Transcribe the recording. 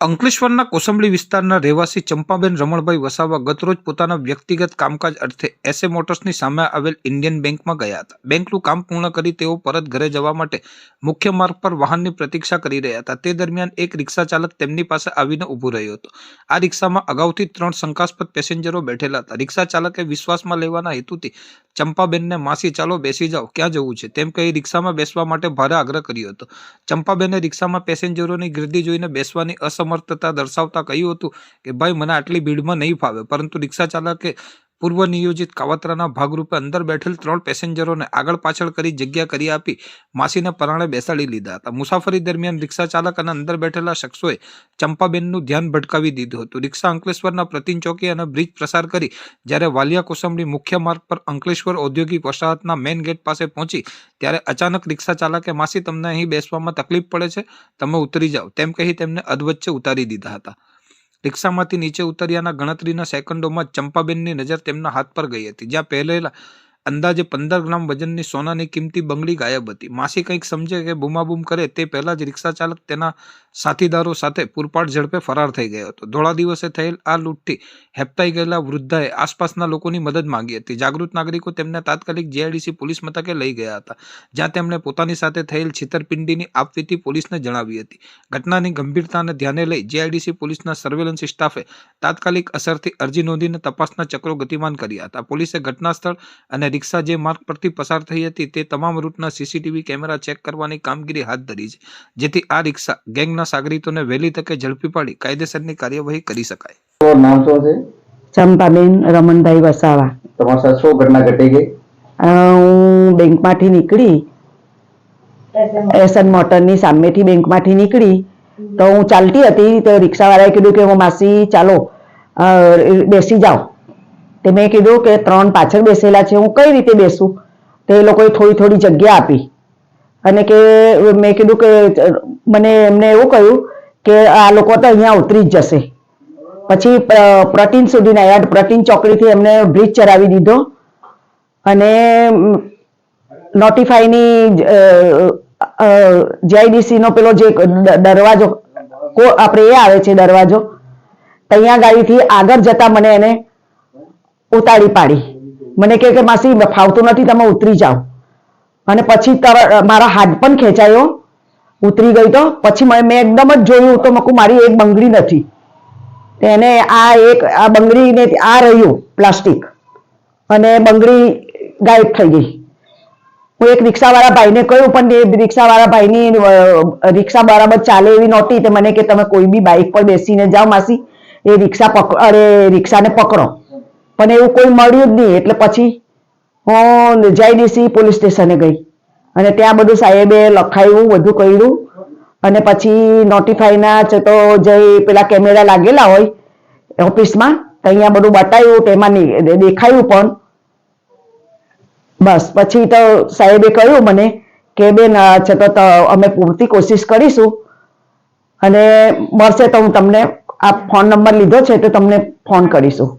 અંકલેશ્વરના કોસંબળી વિસ્તારના રહેવાસી ચંપાબેન રમણભાઈ વસાવા ગતરોજ પોતાના વ્યક્તિગત કામકાજ અર્થે એસએ મોટર્સની સામે આવેલ ઇન્ડિયન બેંકમાં ગયા હતા. બેંકનું કામ પૂર્ણ કરી તેઓ પરત ઘરે જવા માટે મુખ્ય માર્ગ પર વાહનની પ્રતીક્ષા કરી રહ્યા હતા. તે દરમિયાન એક રિક્ષા ચાલક તેમની પાસે આવીને ઊભો રહ્યો હતો. આ રિક્ષામાં અગાઉથી 3 શંકાસ્પદ પેસેન્જરો બેઠેલા હતા. રિક્ષા ચાલકે વિશ્વાસમાં લેવાના હેતુથી ચંપાબેનને માસી ચાલો બેસી જાઓ, ક્યાં જવું છે તેમ કહી રિક્ષામાં બેસવા માટે ભારે આગ્રહ કર્યો હતો. ચંપાબેને રિક્ષામાં પેસેન્જરોની ગીર્દી જોઈને બેસવાની અસમર્થતા દર્શાવતા કહ્યું હતું કે ભાઈ મને આટલી ભીડમાં નહીં ફાવે, પરંતુ રિક્ષા ચાલકે પૂર્વ નિયોજિત કાવતરાના ભાગરૂપે અંદર બેઠેલ 3 પેસેન્જરોને આગળ પાછળ કરી જગ્યા કરી આપી માસીને પરાણે બેસાડી લીધા હતા. મુસાફરી દરમિયાન રિક્ષા ચાલક અને અંદર બેઠેલા શખ્સોએ ચંપાબેનનું ધ્યાન ભટકાવી દીધું હતું. રિક્ષા અંકલેશ્વરના પ્રતિન ચોકી અને બ્રિજ પ્રસાર કરી જ્યારે વાલિયા કોસંબળી મુખ્ય માર્ગ પર અંકલેશ્વર ઔદ્યોગિક વસાહતના મેઇન ગેટ પાસે પહોંચી ત્યારે અચાનક રિક્ષા ચાલકે માસી તમને અહીં બેસવામાં તકલીફ પડે છે, તમે ઉતરી જાઓ તેમ કહી તેમને અધવચ્ચે ઉતારી દીધા હતા. રિક્ષામાંથી નીચે ઉતર્યાના ગણતરીના સેકન્ડોમાં ચંપાબેનની નજર તેમના હાથ પર ગઈ હતી, જ્યાં પહેલેલા અંદાજે 15 ગ્રામ વજનની સોનાની કિંમતી બંગડી ગાયબ હતી. માસી કંઈક સમજે કે બૂમાબૂમ કરે તે પહેલા જ રિક્ષા ચાલક તેના સાથીદારો સાથે પૂરપાટ ઝડપે ફરાર થઈ ગયો હતો. ધોળા દિવસે થયેલ આ લૂંટથી હેપતાઈ ગયેલા વૃદ્ધાએ આસપાસના લોકોની મદદ માંગી હતી. જાગૃત નાગરિકો તેમને તાત્કાલિક જીઆઈડીસી પોલીસ મથકે લઈ ગયા હતા, જ્યાં તેમણે પોતાની સાથે થયેલ છેતરપિંડીની આપવીતી પોલીસને જણાવી હતી. ઘટનાની ગંભીરતાને ધ્યાને લઈ જીઆઈડીસી પોલીસના સર્વેલન્સ સ્ટાફે તાત્કાલિક અસરથી અરજી નોંધીને તપાસના ચક્રો ગતિમાન કર્યા હતા. પોલીસે ઘટના સ્થળ અને રિક્ષા જે માર્ગ પરથી પસાર થઈ હતી તે તમામ રૂટના સીસીટીવી કેમેરા ચેક કરવાની કામગીરી હાથ ધરી છે, જેથી આ રિક્ષા ગેંગના સાગરીતોને વહેલી તકે ઝડપી પાડી કાયદેસરની કાર્યવાહી કરી શકાય. નામ શું છે? ચંપાબેન રમણભાઈ વસાવા. તમારી સાથે શું ઘટના ઘટી ગઈ? હું બેંકમાંથી નીકળી, એસએન મોટરની સામેથી બેંકમાંથી નીકળી તો હું ચાલતી હતી તો રિક્ષાવાળાએ કીધું કે માસી ચાલો બેસી જાઓ. તે મેં કીધું કે 3 પાછળ બેસેલા છે, હું કઈ રીતે બેસું? તો એ લોકોએ થોડી જગ્યા આપી અને કે મેં કીધું કે મને એમને એવું કહ્યું કે આ લોકો તો અહીંયા ઉતરી જ જશે. પછી પ્રતિન સુધી આવ્યા. પ્રતિન ચોકડીથી એમને બ્રિજ ચડાવી દીધો અને નોટિફાઈની જીઆઈડીસી નો પેલો જે દરવાજો આપણે એ આવે છે દરવાજો, ત્યાં ગાડીથી આગળ જતા મને એને ઉતારી પાડી. મને કે માસી ફાવતું નથી, તમે ઉતરી જાઓ. અને પછી મારા હાથ પણ ખેંચાયો, ઉતરી ગઈ. તો પછી મેં એકદમ જ જોયું તો મકુ મારી એક બંગડી નથી. એને આ બંગડીને આ રહ્યું પ્લાસ્ટિક અને બંગડી ગાયબ થઈ ગઈ. હું એક રિક્ષાવાળા ભાઈને કહ્યું, પણ એ રિક્ષાવાળા ભાઈની રિક્ષા બરાબર ચાલે એવી નહોતી. તો મને કે તમે કોઈ બી બાઇક પર બેસીને જાઓ માસી, એ રિક્ષાને પકડો. પણ એવું કોઈ મળ્યું જ નહીં. એટલે પછી હું જીઆઈડીસી પોલીસ સ્ટેશને ગઈ અને ત્યાં બધું સાહેબે લખાયું, બધું કર્યું અને પછી નોટિફાઈના છે તો જે પેલા કેમેરા લાગેલા હોય ઓફિસમાં અહીંયા બધું બતાવ્યું, તેમાં દેખાયું પણ બસ. પછી તો સાહેબે કહ્યું મને કે બેન છે તો અમે પૂરતી કોશિશ કરીશું અને મળશે તો હું તમને આ ફોન નંબર લીધો છે તો તમને ફોન કરીશું.